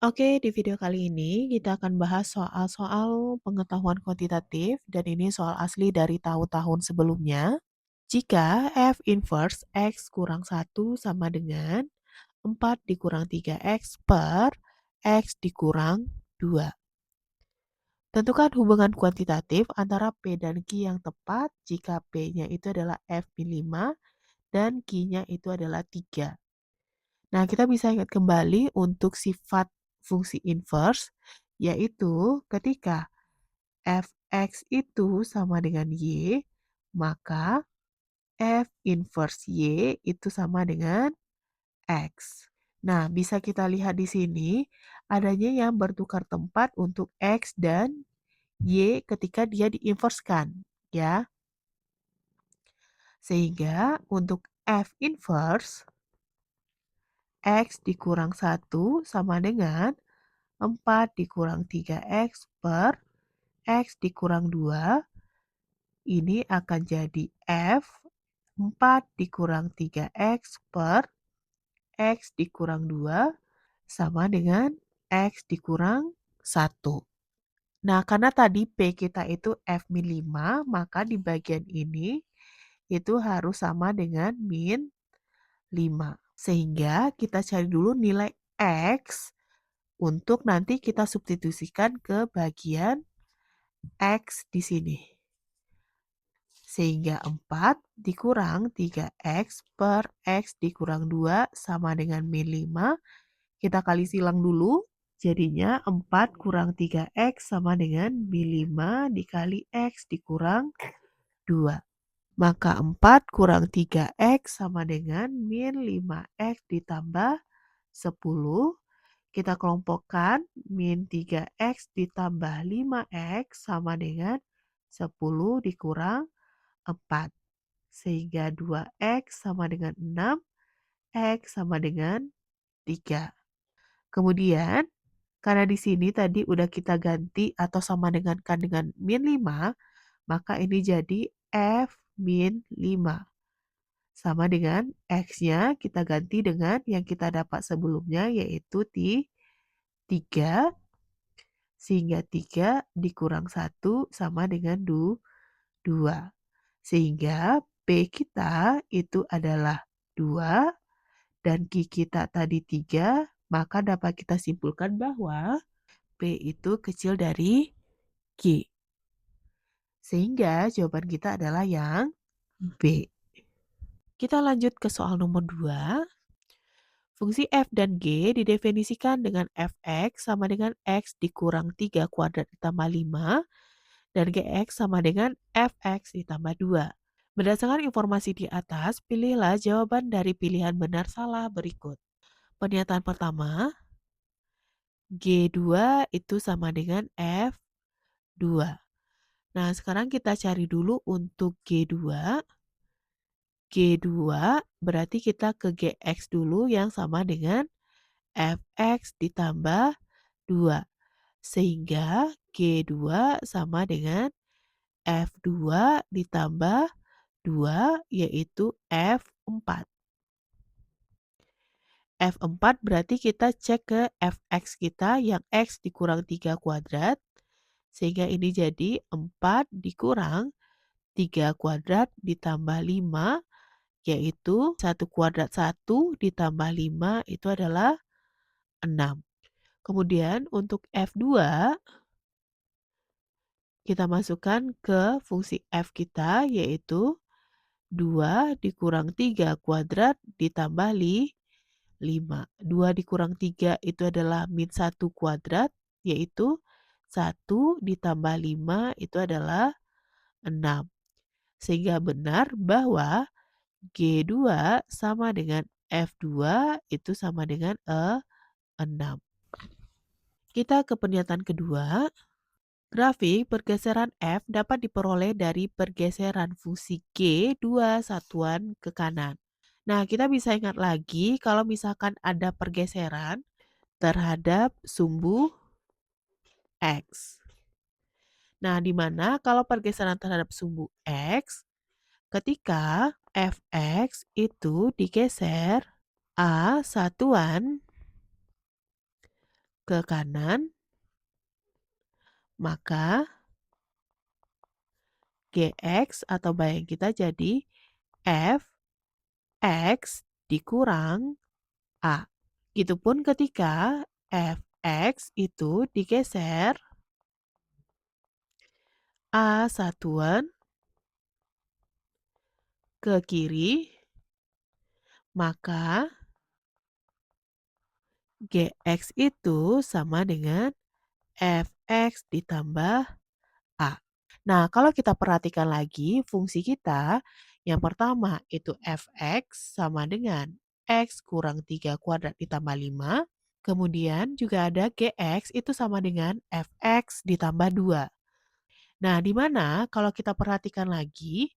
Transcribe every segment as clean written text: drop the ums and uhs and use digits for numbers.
Oke, di video kali ini kita akan bahas soal-soal pengetahuan kuantitatif dan ini soal asli dari tahun-tahun sebelumnya. Jika F inverse X kurang 1 sama dengan 4 dikurang 3X per X dikurang 2. Tentukan hubungan kuantitatif antara P dan Q yang tepat jika P-nya itu adalah F-5 dan Q-nya itu adalah 3. Nah, kita bisa ingat kembali untuk sifat fungsi inverse, yaitu ketika f(x) itu sama dengan y, maka f inverse y itu sama dengan x. Nah, bisa kita lihat di sini adanya yang bertukar tempat untuk x dan y ketika dia diinverskan, ya. Sehingga untuk f inverse x dikurang 1 sama dengan 4 dikurang 3X per X dikurang 2, ini akan jadi F 4 dikurang 3X per X dikurang 2 sama dengan X dikurang 1. Nah, karena tadi P kita itu F-5, maka di bagian ini itu harus sama dengan min 5. Sehingga kita cari dulu nilai X untuk nanti kita substitusikan ke bagian X di sini. Sehingga 4 dikurang 3X per X dikurang 2 sama dengan min 5. Kita kali silang dulu. Jadinya 4 kurang 3X sama dengan min 5 dikali X dikurang 2. Maka 4 kurang 3X sama dengan min 5X ditambah 10. Kita kelompokkan min 3X ditambah 5X sama dengan 10 dikurang 4. Sehingga 2X sama dengan 6, X sama dengan 3. Kemudian, karena di sini tadi udah kita ganti atau sama dengankan dengan min 5, maka ini jadi F min 5. Sama dengan X-nya kita ganti dengan yang kita dapat sebelumnya yaitu 3. Sehingga 3 dikurang 1 sama dengan 2. Sehingga P kita itu adalah 2 dan Q kita tadi 3, maka dapat kita simpulkan bahwa P itu kecil dari Q. Sehingga jawaban kita adalah yang B. Kita lanjut ke soal nomor 2. Fungsi f dan g didefinisikan dengan fx sama dengan x dikurang 3 kuadrat ditambah 5 dan gx sama dengan fx ditambah 2. Berdasarkan informasi di atas, pilihlah jawaban dari pilihan benar salah berikut. Pernyataan pertama, G2 itu sama dengan F2. Nah, sekarang kita cari dulu untuk G2. G2 berarti kita ke GX dulu yang sama dengan Fx ditambah 2. Sehingga G2 sama dengan F2 ditambah 2 yaitu F4. F4 berarti kita cek ke Fx kita yang X dikurang 3 kuadrat. Sehingga ini jadi 4 dikurang 3 kuadrat ditambah 5 yaitu 1 kuadrat 1 ditambah 5 itu adalah 6. Kemudian untuk F2 kita masukkan ke fungsi F kita yaitu 2 dikurang 3 kuadrat ditambah 5. 2 dikurang 3 itu adalah min 1 kuadrat yaitu 1 ditambah 5 itu adalah 6. Sehingga benar bahwa G2 sama dengan F2 itu sama dengan 6. Kita ke pernyataan kedua. Grafik pergeseran F dapat diperoleh dari pergeseran fungsi G 2 satuan ke kanan. Nah, kita bisa ingat lagi kalau misalkan ada pergeseran terhadap sumbu X. Nah, di mana kalau pergeseran terhadap sumbu X, ketika Fx itu digeser A satuan ke kanan, maka Gx atau bayang kita jadi Fx dikurang A. Gitupun ketika Fx itu digeser A satuan ke kiri, maka Gx itu sama dengan Fx ditambah A. Nah, kalau kita perhatikan lagi fungsi kita, yang pertama itu Fx sama dengan X kurang 3 kuadrat ditambah 5. Kemudian juga ada Gx itu sama dengan Fx ditambah 2. Nah, di mana kalau kita perhatikan lagi,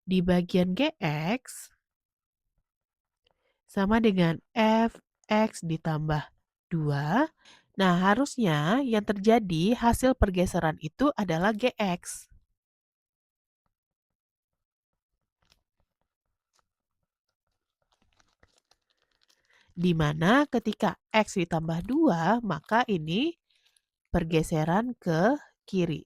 di bagian Gx sama dengan Fx ditambah 2. Nah, harusnya yang terjadi hasil pergeseran itu adalah Gx. Di mana ketika X ditambah 2, maka ini pergeseran ke kiri.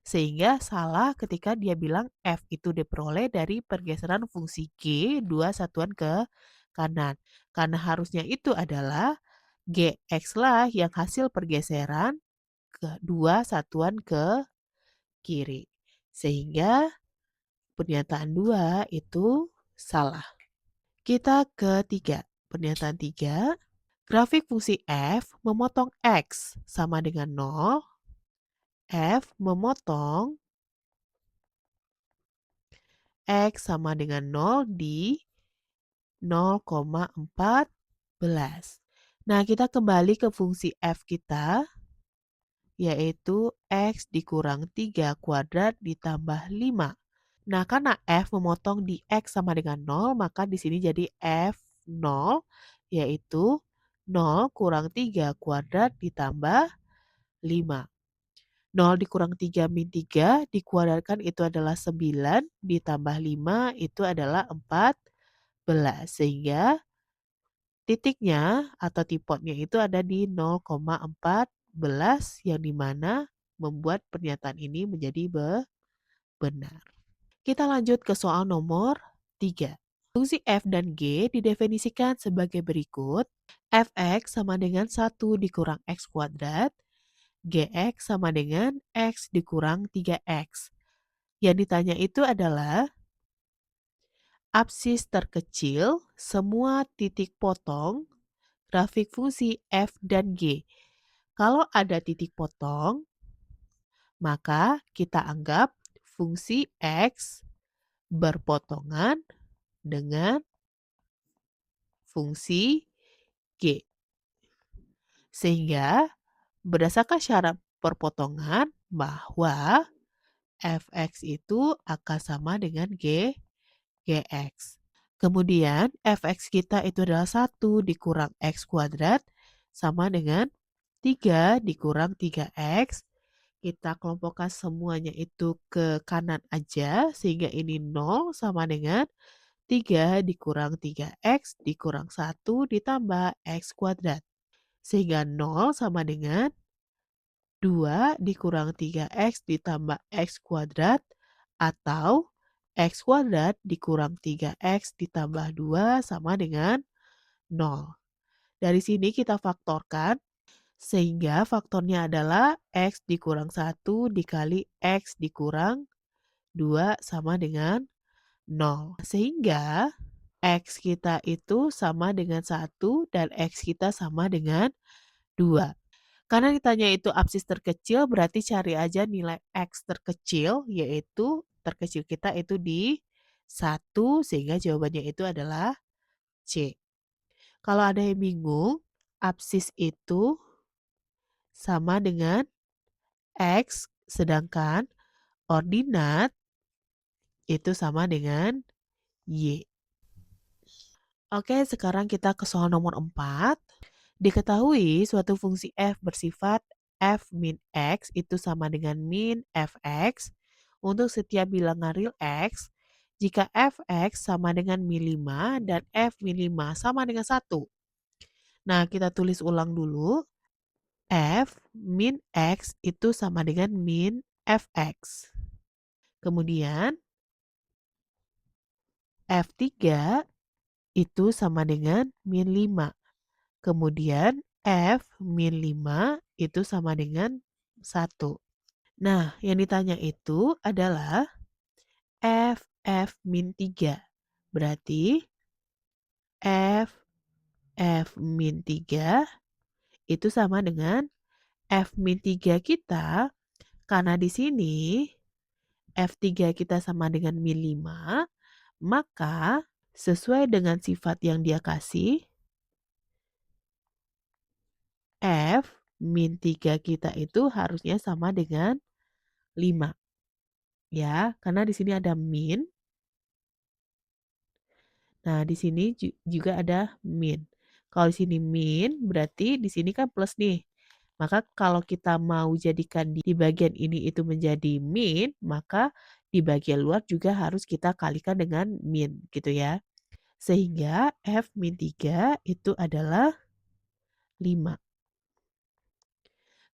Sehingga salah ketika dia bilang F itu diperoleh dari pergeseran fungsi G 2 satuan ke kanan. Karena harusnya itu adalah Gx lah yang hasil pergeseran ke 2 satuan ke kiri. Sehingga pernyataan 2 itu salah. Kita ke 3. Pernyataan 3. Grafik fungsi f memotong x sama dengan 0. F memotong x sama dengan 0 di 0,14. Nah, kita kembali ke fungsi f kita, yaitu x dikurang 3 kuadrat ditambah 5. Nah, karena f memotong di x sama dengan 0, maka di sini jadi f 0, yaitu 0 kurang 3 kuadrat ditambah 5. 0 dikurang 3 min 3 dikuadratkan itu adalah 9, ditambah 5 itu adalah 14. Sehingga titiknya atau tipotnya itu ada di 0,14 yang dimana membuat pernyataan ini menjadi benar. Kita lanjut ke soal nomor 3. Fungsi f dan g didefinisikan sebagai berikut. Fx sama dengan 1 dikurang x kuadrat. Gx sama dengan x dikurang 3x. Yang ditanya itu adalah absis terkecil, semua titik potong, grafik fungsi f dan g. Kalau ada titik potong, maka kita anggap fungsi x berpotongan dengan fungsi g. Sehingga berdasarkan syarat perpotongan bahwa fx itu akan sama dengan gx. Kemudian fx kita itu adalah 1 dikurang x kuadrat sama dengan 3 dikurang 3x. Kita kelompokkan semuanya itu ke kanan aja sehingga ini 0 sama dengan 3 dikurang 3x dikurang 1 ditambah x kuadrat. Sehingga 0 sama dengan 2 dikurang 3x ditambah x kuadrat atau x kuadrat dikurang 3x ditambah 2 sama dengan 0. Dari sini kita faktorkan sehingga faktornya adalah x dikurang 1 dikali x dikurang 2 sama dengan 0. Sehingga x kita itu sama dengan 1 dan x kita sama dengan 2. Karena ditanya itu absis terkecil, berarti cari aja nilai X terkecil, yaitu terkecil kita itu di 1, sehingga jawabannya itu adalah C. Kalau ada yang bingung, absis itu sama dengan X, sedangkan ordinat itu sama dengan Y. Oke, sekarang kita ke soal nomor 4. Diketahui suatu fungsi f bersifat f min x itu sama dengan min fx untuk setiap bilangan real x jika fx sama dengan min 5 dan f min 5 sama dengan 1. Nah, kita tulis ulang dulu. F min X itu sama dengan min Fx. Kemudian F3 itu sama dengan min 5. Kemudian F min 5 itu sama dengan 1. Nah, yang ditanya itu adalah F min 3. Berarti F min 3 itu sama dengan F min 3 kita, karena di sini F3 kita sama dengan min 5, maka sesuai dengan sifat yang dia kasih, F min 3 kita itu harusnya sama dengan 5. Ya, karena di sini ada min. Nah, di sini juga ada min. Kalau di sini min, berarti di sini kan plus nih. Maka kalau kita mau jadikan di bagian ini itu menjadi min, maka di bagian luar juga harus kita kalikan dengan min, gitu ya. Sehingga F min 3 itu adalah 5.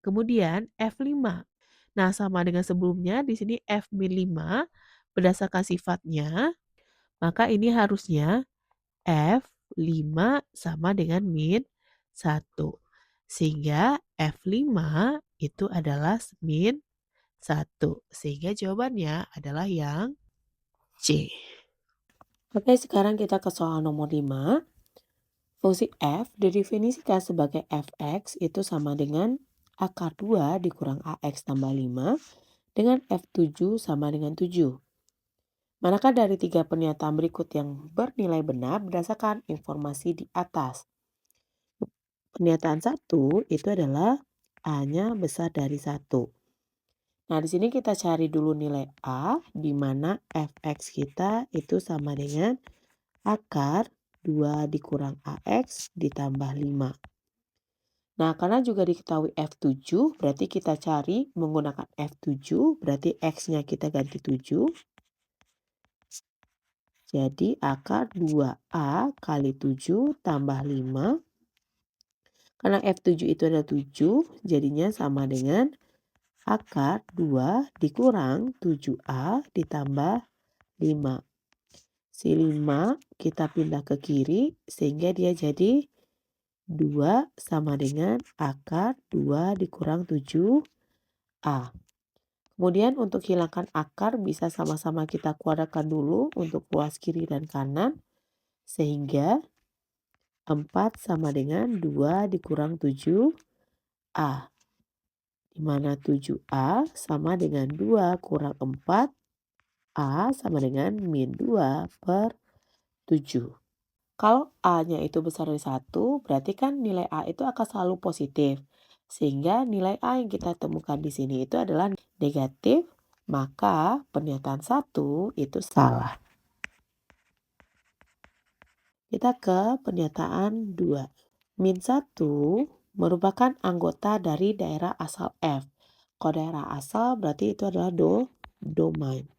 Kemudian F5. Nah, sama dengan sebelumnya, di sini F min 5 berdasarkan sifatnya, maka ini harusnya F5 sama dengan min 1. Sehingga F5 itu adalah min 1. Sehingga jawabannya adalah yang C. Oke, sekarang kita ke soal nomor 5. Fungsi f didefinisikan sebagai fx itu sama dengan akar 2 dikurang ax tambah 5 dengan f7 sama dengan 7. Manakah dari 3 pernyataan berikut yang bernilai benar berdasarkan informasi di atas? Pernyataan 1 itu adalah A-nya besar dari 1. Nah, di sini kita cari dulu nilai A, di mana fx kita itu sama dengan akar 2 dikurang AX ditambah 5. Nah, karena juga diketahui F7, berarti kita cari menggunakan F7, berarti X-nya kita ganti 7. Jadi akar 2A kali 7 tambah 5. Karena F7 itu adalah 7, jadinya sama dengan akar 2 dikurang 7A ditambah 5. Si 5 kita pindah ke kiri sehingga dia jadi 2 sama dengan akar 2 dikurang 7A. Kemudian untuk hilangkan akar bisa sama-sama kita kuadratkan dulu untuk ruas kiri dan kanan. Sehingga 4 sama dengan 2 dikurang 7A. Di mana 7A sama dengan 2 kurang 4. A sama dengan min 2 per 7. Kalau A-nya itu besar dari 1, berarti kan nilai A itu akan selalu positif. Sehingga nilai A yang kita temukan di sini itu adalah negatif, maka pernyataan 1 itu salah. Kita ke pernyataan 2. Min 1 merupakan anggota dari daerah asal F. Kalau daerah asal berarti itu adalah domain.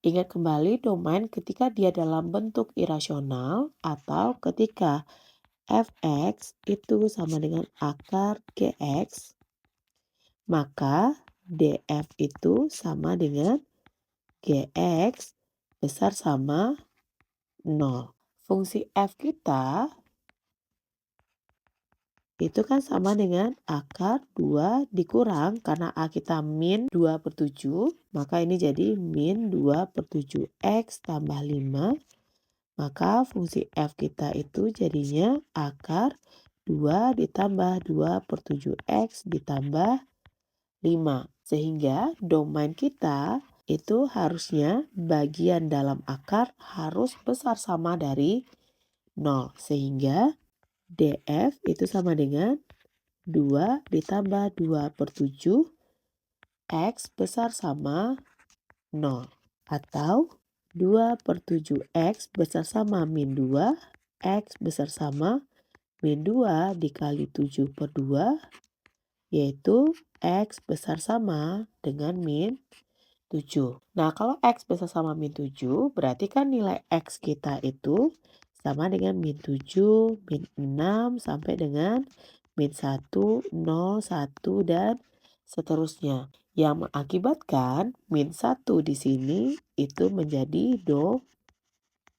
Ingat kembali domain ketika dia dalam bentuk irasional atau ketika fx itu sama dengan akar gx, maka df itu sama dengan gx besar sama 0. Fungsi f kita itu kan sama dengan akar 2 dikurang, karena A kita min 2 per 7, maka ini jadi min 2 per 7x tambah 5. Maka fungsi f kita itu jadinya akar 2 ditambah 2 per 7x ditambah 5. Sehingga domain kita itu harusnya bagian dalam akar harus besar sama dari 0. Sehingga df itu sama dengan 2 ditambah 2 per 7 x besar sama 0. Atau 2 per 7x besar sama min 2, x besar sama min 2 dikali 7 per 2, yaitu x besar sama dengan min 7. Nah, kalau x besar sama min 7, berarti kan nilai x kita itu sama dengan min 7, min 6, sampai dengan min 1, 0, 1, dan seterusnya. Yang mengakibatkan min 1 di sini itu menjadi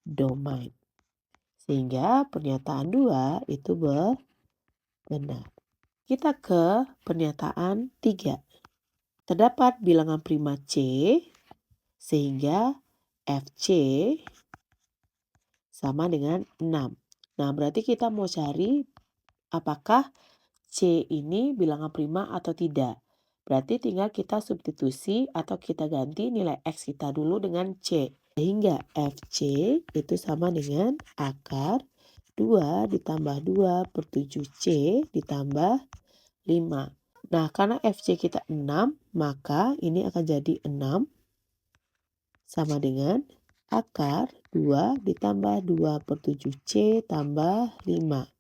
domain. Sehingga pernyataan 2 itu benar. Kita ke pernyataan 3. Terdapat bilangan prima C sehingga FC sama dengan 6. Nah, berarti kita mau cari apakah C ini bilangan prima atau tidak. Berarti tinggal kita substitusi atau kita ganti nilai X kita dulu dengan C. Sehingga FC itu sama dengan akar 2 ditambah 2 per 7C ditambah 5. Nah, karena FC kita 6, maka ini akan jadi 6 sama dengan akar 2 ditambah 2 per 7C tambah 5.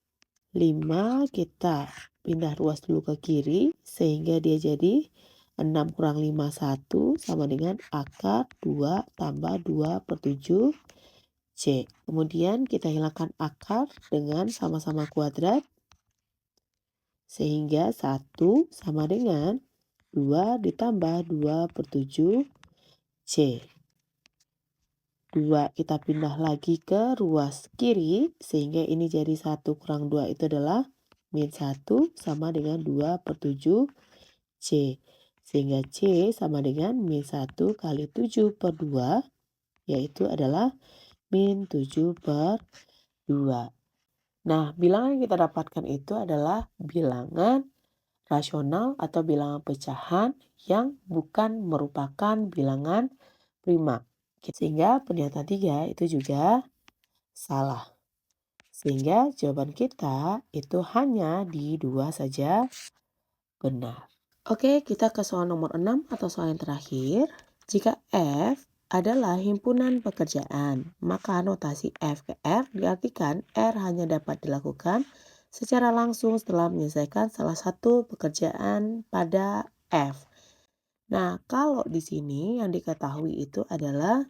5 kita pindah ruas dulu ke kiri sehingga dia jadi 6 kurang 5, 1 sama dengan akar 2 tambah 2 per 7C. Kemudian kita hilangkan akar dengan sama-sama kuadrat sehingga 1 sama dengan 2 ditambah 2 per 7C. 2 kita pindah lagi ke ruas kiri sehingga ini jadi 1 kurang 2 itu adalah min 1 sama dengan 2 per 7C. Sehingga C sama dengan min 1 kali 7 per 2 yaitu adalah min 7 per 2. Nah, bilangan yang kita dapatkan itu adalah bilangan rasional atau bilangan pecahan yang bukan merupakan bilangan prima. Sehingga pernyataan 3 itu juga salah. Sehingga jawaban kita itu hanya di 2 saja benar. Oke, kita ke soal nomor 6 atau soal yang terakhir. Jika F adalah himpunan pekerjaan, maka notasi F ke R diartikan R hanya dapat dilakukan secara langsung setelah menyelesaikan salah satu pekerjaan pada F. Nah, kalau di sini yang diketahui itu adalah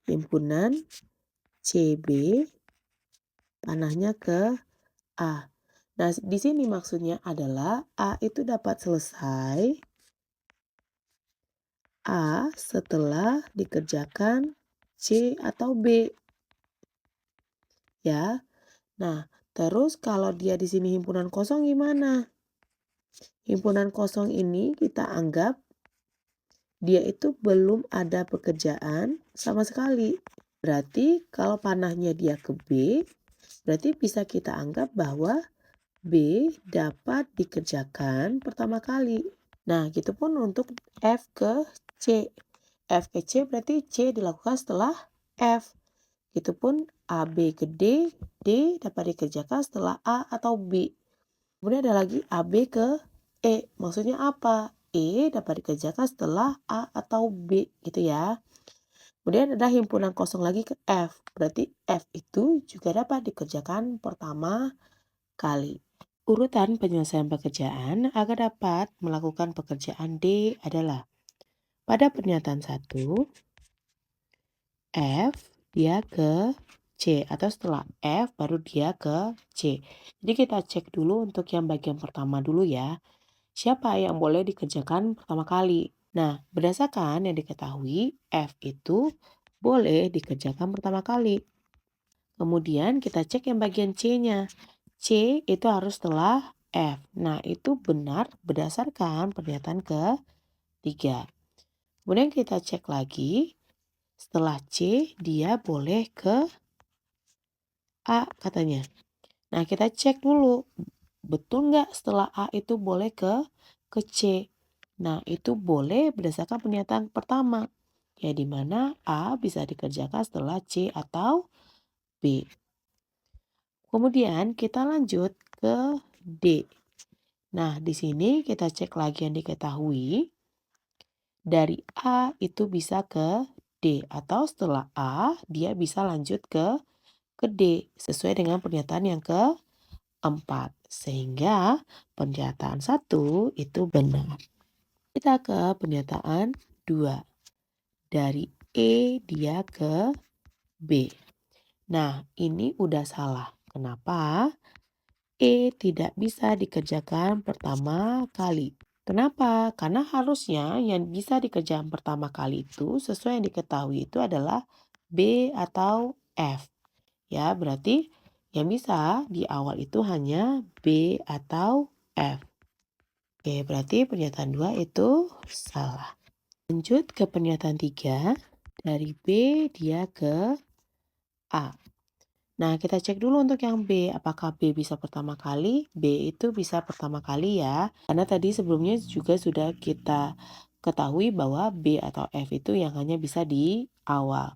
himpunan CB panahnya ke A. Nah, di sini maksudnya adalah A itu dapat selesai A setelah dikerjakan C atau B. Ya. Nah, terus kalau dia di sini himpunan kosong gimana? Himpunan kosong ini kita anggap dia itu belum ada pekerjaan sama sekali. Berarti kalau panahnya dia ke B, berarti bisa kita anggap bahwa B dapat dikerjakan pertama kali. Nah, gitu pun untuk F ke C. F ke C berarti C dilakukan setelah F. Gitupun AB ke D, D dapat dikerjakan setelah A atau B. Kemudian ada lagi AB ke E. Maksudnya apa? E dapat dikerjakan setelah A atau B gitu ya. Kemudian ada himpunan kosong lagi ke F. Berarti F itu juga dapat dikerjakan pertama kali. Urutan penyelesaian pekerjaan agar dapat melakukan pekerjaan D adalah pada pernyataan 1, F dia ke C atau setelah F baru dia ke C. Jadi kita cek dulu untuk yang bagian pertama dulu ya. Siapa yang boleh dikerjakan pertama kali? Nah, berdasarkan yang diketahui, F itu boleh dikerjakan pertama kali. Kemudian kita cek yang bagian C-nya. C itu harus setelah F. Nah, itu benar berdasarkan pernyataan ketiga. Kemudian kita cek lagi. Setelah C, dia boleh ke A katanya. Nah, kita cek dulu. Betul nggak setelah A itu boleh ke C? Nah, itu boleh berdasarkan pernyataan pertama. Ya, di mana A bisa dikerjakan setelah C atau B. Kemudian kita lanjut ke D. Nah, di sini kita cek lagi yang diketahui. Dari A itu bisa ke D. Atau setelah A, dia bisa lanjut ke D. Sesuai dengan pernyataan yang keempat. Sehingga pernyataan 1 itu benar. Kita ke pernyataan 2. Dari E dia ke B. Nah, ini udah salah. Kenapa? E tidak bisa dikerjakan pertama kali. Kenapa? Karena harusnya yang bisa dikerjakan pertama kali itu sesuai yang diketahui itu adalah B atau F. Ya, berarti yang bisa di awal itu hanya B atau F. Oke, berarti pernyataan 2 itu salah. Lanjut ke pernyataan 3. Dari B dia ke A. Nah, kita cek dulu untuk yang B. Apakah B bisa pertama kali? B itu bisa pertama kali ya. Karena tadi sebelumnya juga sudah kita ketahui bahwa B atau F itu yang hanya bisa di awal.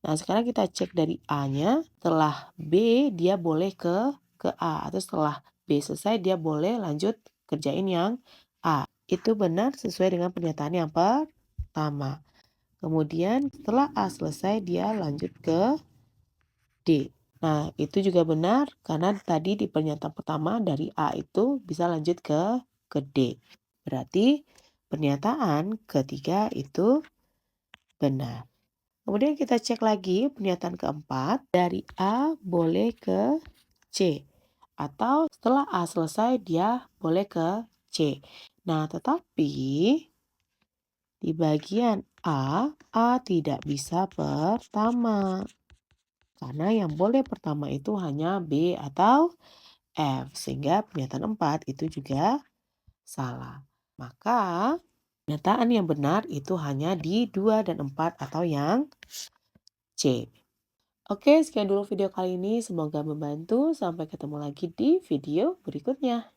Nah, sekarang kita cek dari A-nya. Setelah B, dia boleh ke A. Atau setelah B selesai, dia boleh lanjut kerjain yang A. Itu benar sesuai dengan pernyataan yang pertama. Kemudian setelah A selesai, dia lanjut ke D. Nah, itu juga benar karena tadi di pernyataan pertama dari A itu bisa lanjut ke D. Berarti pernyataan ketiga itu benar. Kemudian kita cek lagi pernyataan keempat, dari A boleh ke C. Atau setelah A selesai dia boleh ke C. Nah, tetapi di bagian A tidak bisa pertama. Karena yang boleh pertama itu hanya B atau F. Sehingga pernyataan 4 itu juga salah. Maka pernyataan yang benar itu hanya di 2 dan 4 atau yang C. Oke, sekian dulu video kali ini. Semoga membantu. Sampai ketemu lagi di video berikutnya.